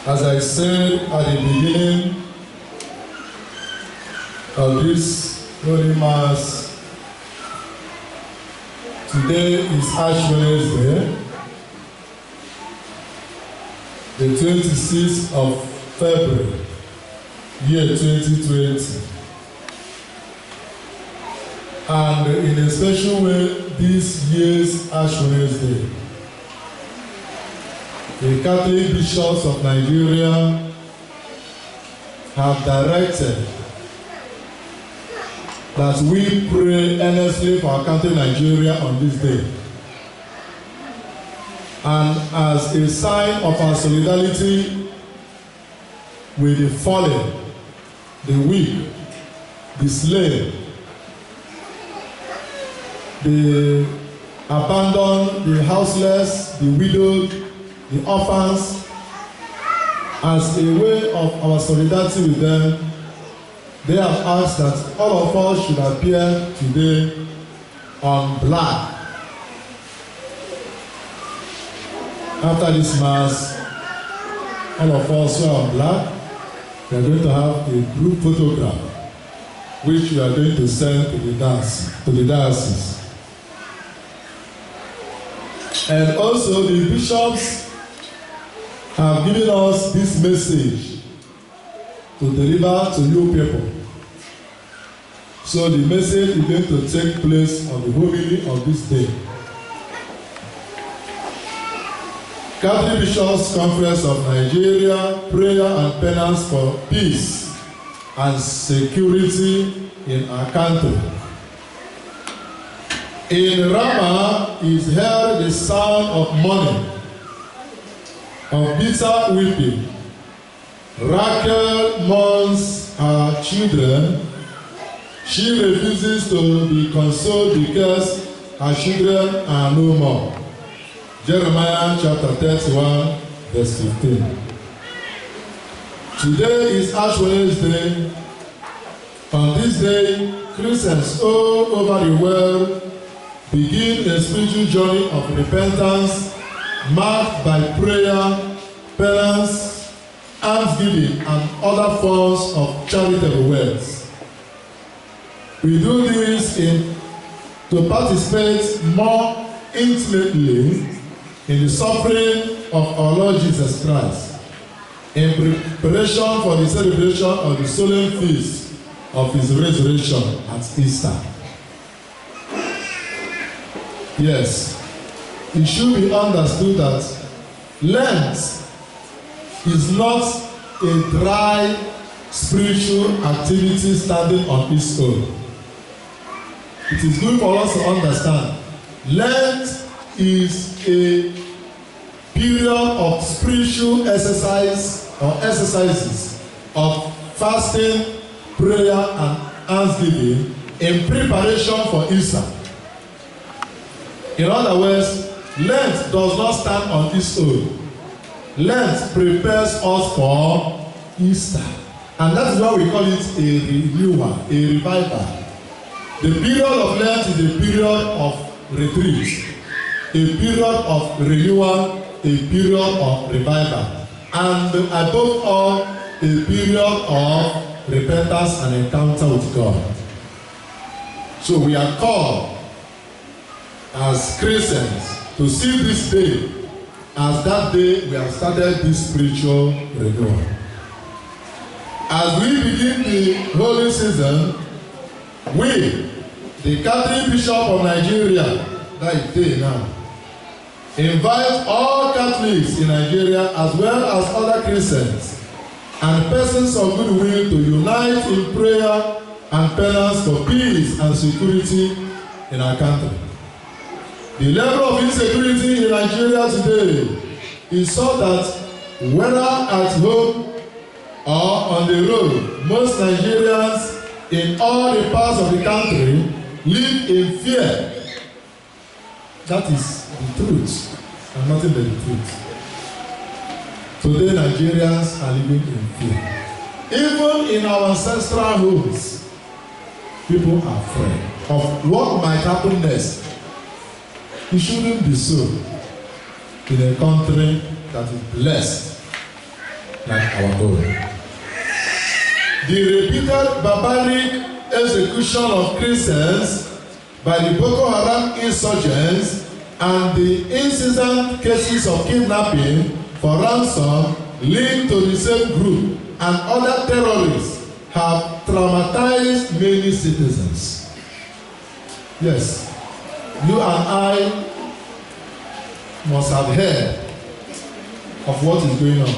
As I said at the beginning of this Holy Mass, today is Ash Wednesday, the 26th of February, year 2020. And in a special way, this year's Ash Wednesday, the Catholic bishops of Nigeria have directed that we pray earnestly for our country Nigeria on this day. And as a sign of our solidarity with the fallen, the weak, the slave, the abandoned, the houseless, the widowed, the orphans, as a way of our solidarity with them, they have asked that all of us should appear today on black. After this Mass, all of us who are on black, we are going to have a group photograph which we are going to send to the diocese. And also the bishops have given us this message to deliver to you people. So the message is going to take place on the homily of this day. Catholic Bishops' Conference of Nigeria, prayer and penance for peace and security in our country. In Rama is heard the sound of mourning, of bitter weeping. Rachel mourns her children. She refuses to be consoled because her children are no more. Jeremiah chapter 31, verse 15. Today is Ash Wednesday. On this day, Christians all over the world begin a spiritual journey of repentance marked by prayer, penance, almsgiving, and other forms of charitable works. We do this to participate more intimately in the suffering of our Lord Jesus Christ, in preparation for the celebration of the solemn feast of his resurrection at Easter. Yes, it should be understood that Lent is not a dry spiritual activity standing on its own. It is good for us to understand Lent is a period of spiritual exercise or exercises of fasting, prayer, and thanksgiving in preparation for Easter. In other words, Lent does not stand on its own. Lent prepares us for Easter. And that is why we call it a renewal, a revival. The period of Lent is a period of retreat, a period of renewal, a period of revival, and above all, a period of repentance and encounter with God. So we are called as Christians to see this day as that day we have started this spiritual renewal. As we begin the holy season, we, the Catholic Bishop of Nigeria, that is day now, invite all Catholics in Nigeria as well as other Christians and persons of goodwill to unite in prayer and penance for peace and security in our country. The level of insecurity in Nigeria today is so that whether at home or on the road, most Nigerians in all the parts of the country live in fear. That is the truth, and nothing but the truth. Today, Nigerians are living in fear. Even in our ancestral homes, people are afraid of what might happen next. It shouldn't be so in a country that is blessed like our own. The repeated barbaric execution of Christians by the Boko Haram insurgents and the incessant cases of kidnapping for ransom linked to the same group and other terrorists have traumatized many citizens. Yes, you and I must have heard of what is going on.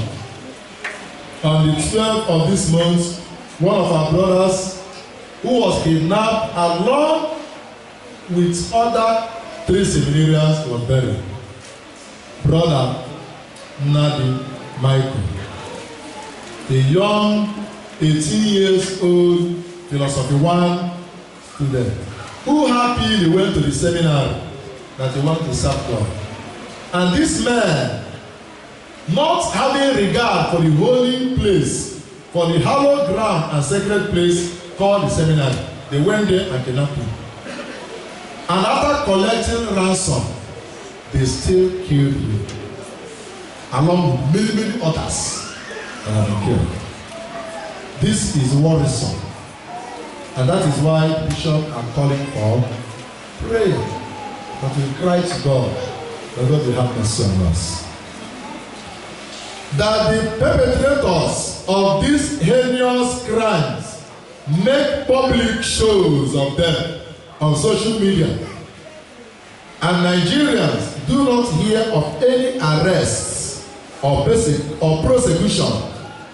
On the 12th of this month, one of our brothers who was kidnapped along with other 3 seminarians was buried. Brother Nnadi Michael, a young 18 years old philosophy 1 student who happily went to the seminary that he wanted to serve God. And this man, not having regard for the holy place, for the hallowed ground and sacred place called the seminary, they went there and kidnapped him. And after collecting ransom, they still killed him, along with many others that have been killed. This is worrisome, and that is why bishops are calling for prayer, that we cry to God that God will have mercy on us. That the perpetrators of these heinous crimes make public shows of them on social media, and Nigerians do not hear of any arrests or prosecution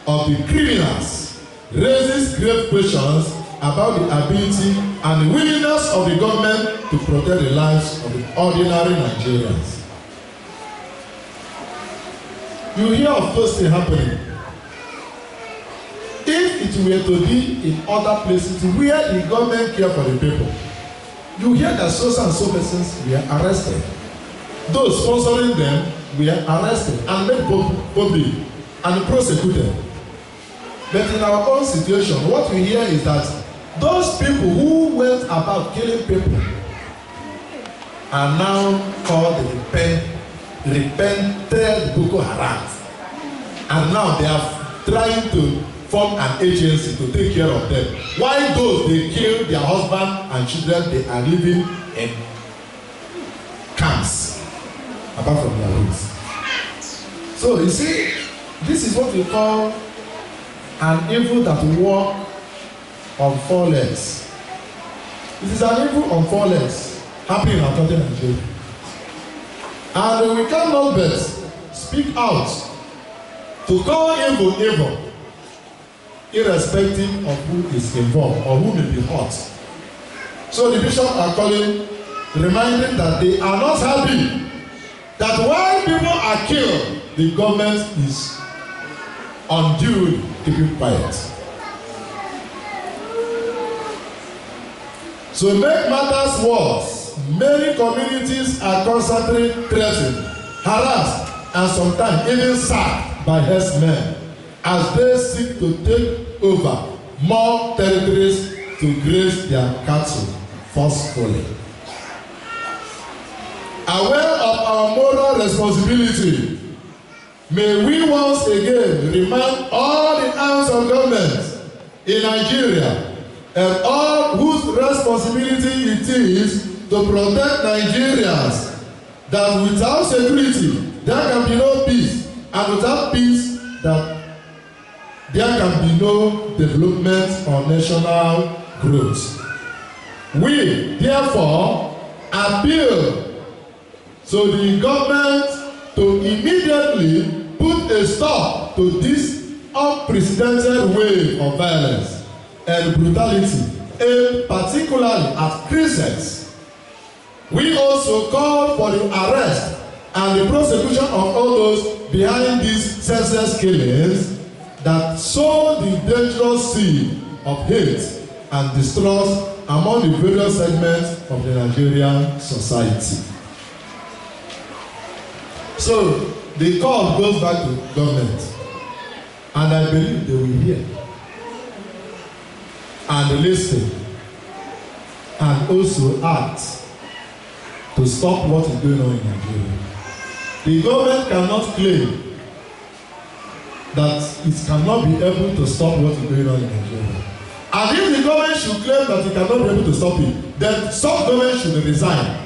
of the criminals, raises grave questions about the ability and the willingness of the government to protect the lives of the ordinary Nigerians. You hear of those things happening. If it were to be in other places where the government care for the people, you hear that so and so persons were arrested. Those sponsoring them were arrested and made public and prosecuted. But in our own situation, what we hear is that those people who went about killing people are now called the repented Boko Haram, and now they are trying to form an agency to take care of them. While those they kill their husband and children, they are living in camps apart from their roots. So you see, this is what we call an evil that walks on 4 legs. It is an evil on 4 legs happening in our country, Nigeria. And we cannot but speak out to call evil evil, irrespective of who is involved or who may be hurt. So the bishops are calling, reminding that they are not happy that while people are killed, the government is undue keeping quiet. So make matters worse, many communities are constantly threatened, harassed, and sometimes even sacked by herdsmen as they seek to take over more territories to graze their cattle forcefully. Aware of our moral responsibility, may we once again remind all the arms of government in Nigeria and all whose responsibility it is to protect Nigerians, that without security there can be no peace, and without peace that there can be no development or national growth. We therefore appeal to the government to immediately put a stop to this unprecedented wave of violence and brutality, aimed particularly at Christians. We also call for the arrest and the prosecution of all those behind these senseless killings that sow the dangerous seed of hate and distrust among the various segments of the Nigerian society. So the call goes back to government, and I believe they will hear and listen and also act to stop what is going on in Nigeria. The government cannot claim that it cannot be able to stop what is going on in Nigeria. And if the government should claim that it cannot be able to stop it, then some government should resign.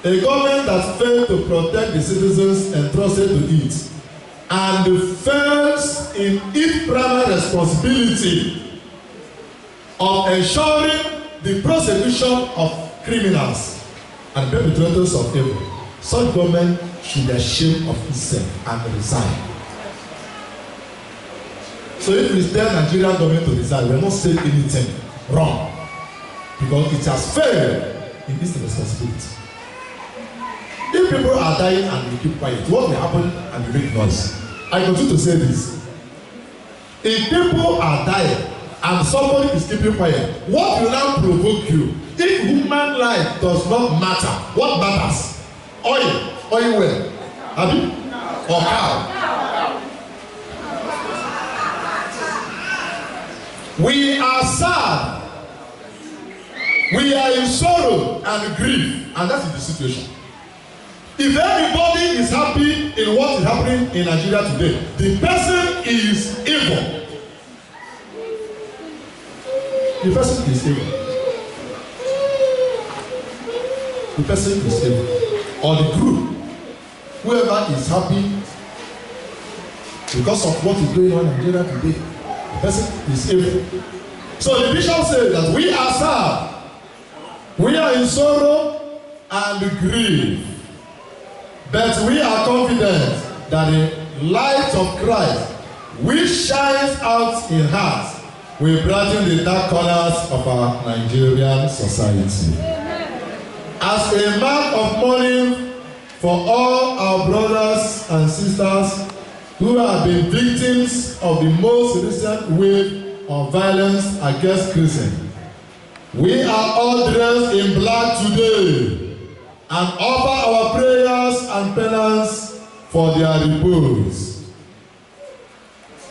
A government that failed to protect the citizens entrusted to it and fails in its primary responsibility of ensuring the prosecution of criminals and perpetrators of evil, such government should be ashamed of itself and resign. So if we tell Nigerian government to resign, we are not saying anything wrong, because it has failed in its responsibility. If people are dying and we keep quiet, what will happen and we make noise? I continue to say this. If people are dying and somebody is keeping quiet, what will now provoke you? If human life does not matter, what matters? Oil well, abi, or cow? We are sad. We are in sorrow and grief, and that is the situation. If everybody is happy in what is happening in Nigeria today, the person is evil. The person is evil. The person is evil. Or the group, whoever is happy because of what is going on in Nigeria today, the person is evil. So the bishop said that we are sad, we are in sorrow and grief, but we are confident that the light of Christ, which shines out in hearts, will brighten the dark corners of our Nigerian society. As a mark of mourning for all our brothers and sisters who have been victims of the most recent wave of violence against Christians, we are all dressed in black today and offer our prayers and penance for their repose.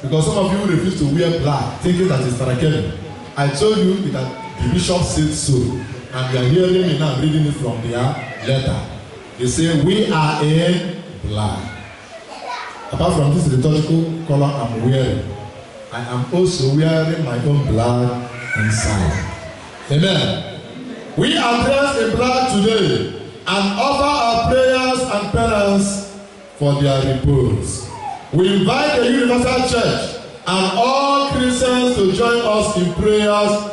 Because some of you refuse to wear black, thinking that it's Tarakeli. I told you that the bishop said so, and you are hearing me now, reading it from their letter. They say, we are in black. Apart from this liturgical color I'm wearing, I am also wearing my own black inside. Amen. We are dressed in black today and offer our prayers and penance for their repose. We invite the Universal Church and all Christians to join us in prayers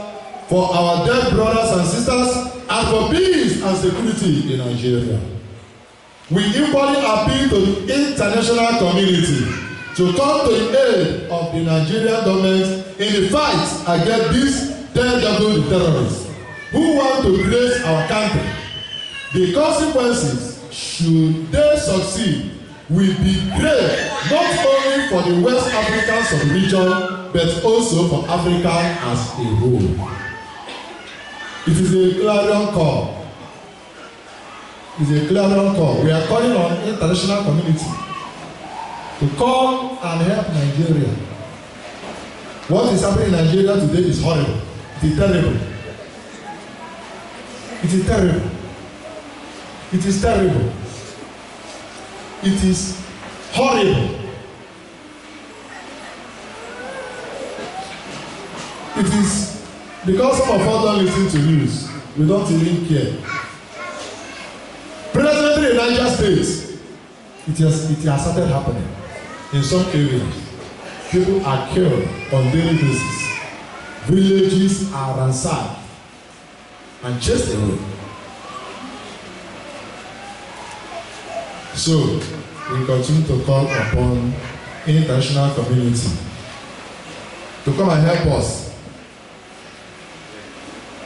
for our dead brothers and sisters and for peace and security in Nigeria. We equally appeal to the international community to come to the aid of the Nigerian government in the fight against these daredevil terrorists who want to graze our country. The consequences, should they succeed, will be great not only for the West Africans of the region but also for Africa as a whole. It is a clarion call. It is a clarion call. We are calling on international community to come and help Nigeria. What is happening in Nigeria today is horrible. It is terrible. It is terrible. It is terrible. It is horrible. It is because some of us don't listen to news. We don't even care. Presently in Niger State, it has started happening. In some areas, people are killed on daily basis. Villages are ransacked and chased away. So, we continue to call upon international community to come and help us.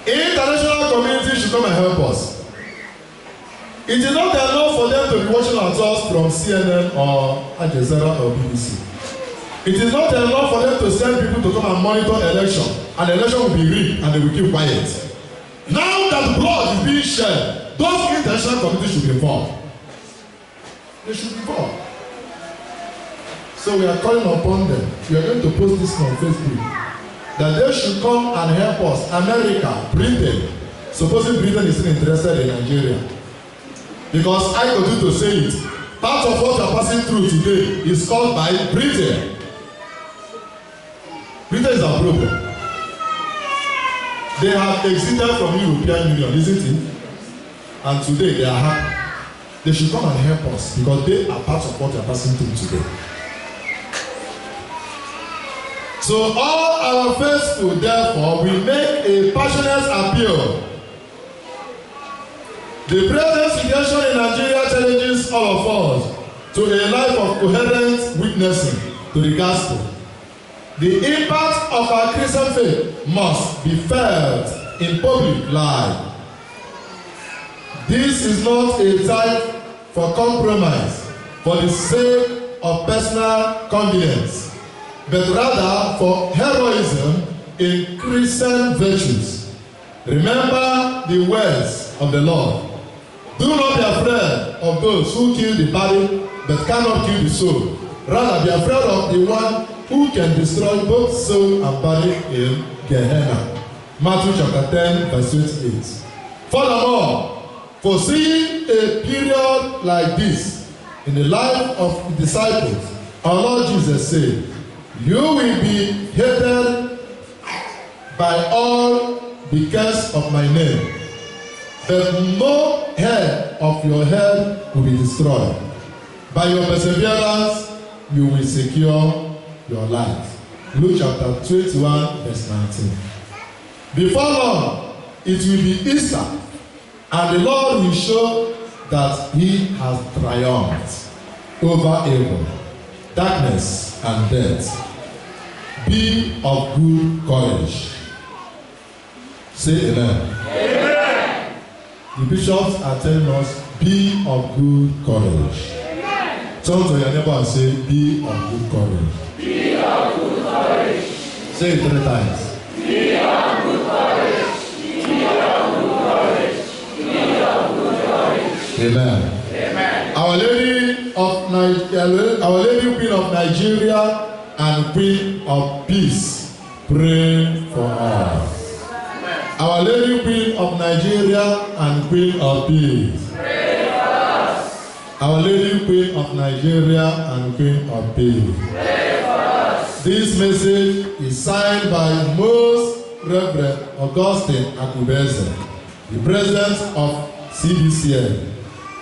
International community should come and help us. It is not enough for them to be watching at us from CNN or Al Jazeera or BBC. It is not enough for them to send people to come and monitor election, and the election will be rigged and they will keep quiet. Now that blood is being shed, those international communities should be involved. They should be involved. So we are calling upon them. We are going to post this on Facebook, that they should come and help us. America, Britain, supposing Britain is still interested in Nigeria. Because I continue to say it, Part of what you are passing through today is caused by Britain. Britain is our problem. They have exited from the European Union, isn't it? And today they are happy. They should come and help us because they are part of what we are passing through today. So all our faithful, therefore, we make a passionate appeal. The present situation in Nigeria challenges all of us to a life of coherent witnessing to the gospel. The impact of our Christian faith must be felt in public life. This is not a time for compromise for the sake of personal convenience, but rather for heroism in Christian virtues. Remember the words of the Lord. Do not be afraid of those who kill the body but cannot kill the soul. Rather be afraid of the one who can destroy both soul and body in Gehenna. Matthew chapter 10 verse 28. Furthermore, foreseeing a period like this in the life of the disciples, our Lord Jesus said, "You will be hated by all because of my name, but no hair of your head will be destroyed. By your perseverance, you will secure your life." Luke chapter 21 verse 19. Before long, it will be Easter, and the Lord will show that he has triumphed over evil, darkness, and death. Be of good courage. Say amen. Amen. The bishops are telling us, be of good courage. Amen. Turn to your neighbor and say, be of good courage. Be of good courage. Say it 3 times. Be of good courage. Be of good courage. Be of good courage. Amen. Amen. Our Lady Queen of Nigeria and Queen of Peace, pray for us. Amen. Our Lady Queen of Nigeria and Queen of Peace, pray for us. Our Lady Queen of Nigeria and Queen of Peace, pray for us. This message is signed by Most Reverend Augustine Akubeze, the President of CBCN,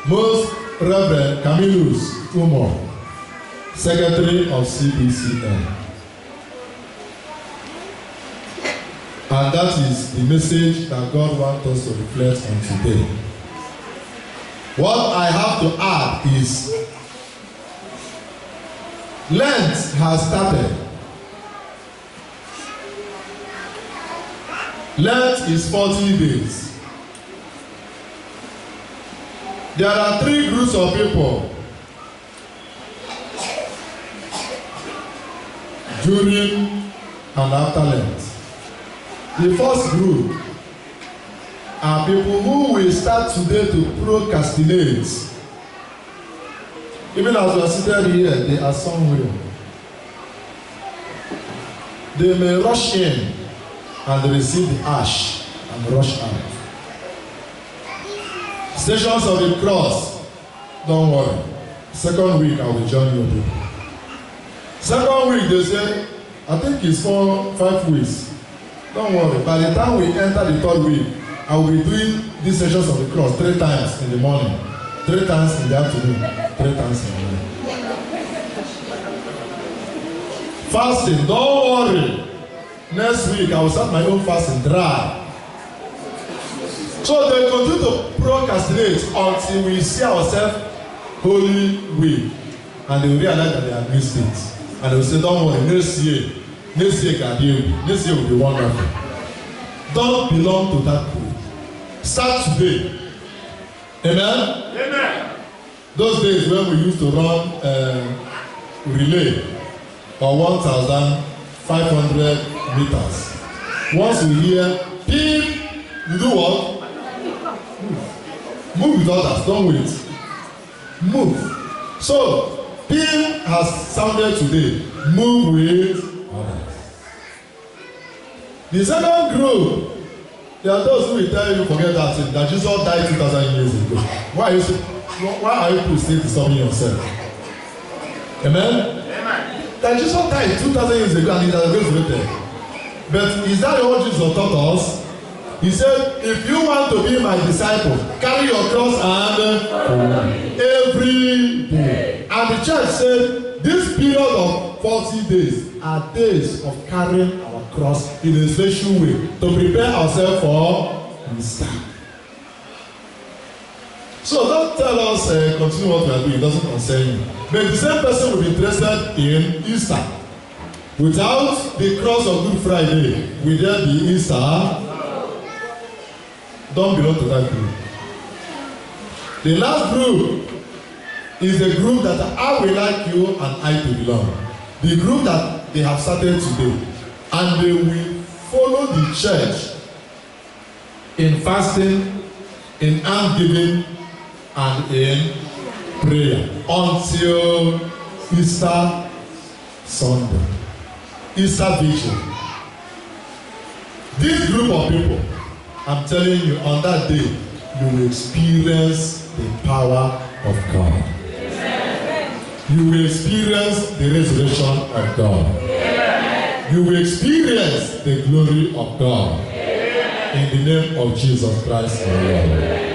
Most Reverend Camillus Umo, Secretary of CBCN. And that is the message that God wants us to reflect on today. What I have to add is, Lent has started. Lent is 40 days. There are 3 groups of people during and after Lent. The first group are people who will start today to procrastinate. Even as we are seated here, they are somewhere. They may rush in and receive the ash and rush out. Stations of the Cross, don't worry. 2nd week I will join you people. 2nd week they say, I think it's 4-5 weeks. Don't worry. By the time we enter the 3rd week, I will be doing these sessions of the cross 3 times in the morning, 3 times in the afternoon, 3 times in the night. Fasting, don't worry. Next week I will start my own fasting dry. So they continue to procrastinate until we see ourselves Holy Week, and they will realize that they have missed it. And they will say, don't worry, next year can be, next year will be wonderful. Don't belong to that group. Start today. Amen? Amen. Those days when we used to run relay for 1,500 meters. Once we hear beep, you do what? Move with others, don't wait. Move. So, beep has sounded today. Move with others. The second group, there are those who will tell you forget that thing, that Jesus died 2,000 years ago. Why you say? why are you still disturbing yourself? Amen? That Jesus died 2,000 years ago and he has resurrected. But is that what Jesus taught us? He said, if you want to be my disciple, carry your cross and every day. And the church said, this period of 40 days are days of carrying our cross in a special way to prepare ourselves for Easter. So don't tell us, continue what we are doing, it doesn't concern you. But the same person will be interested in Easter. Without the cross of Good Friday, will there be Easter? Don't belong to that group. The last group is the group that I will like you and I to belong. The group that they have started today. And they will follow the church in fasting, in almsgiving, and in prayer until Easter Sunday. Easter Vigil. This group of people, I'm telling you, on that day, you will experience the power of God. Amen. You will experience the resurrection of God. Amen. You will experience the glory of God. Amen. In the name of Jesus Christ, our Lord.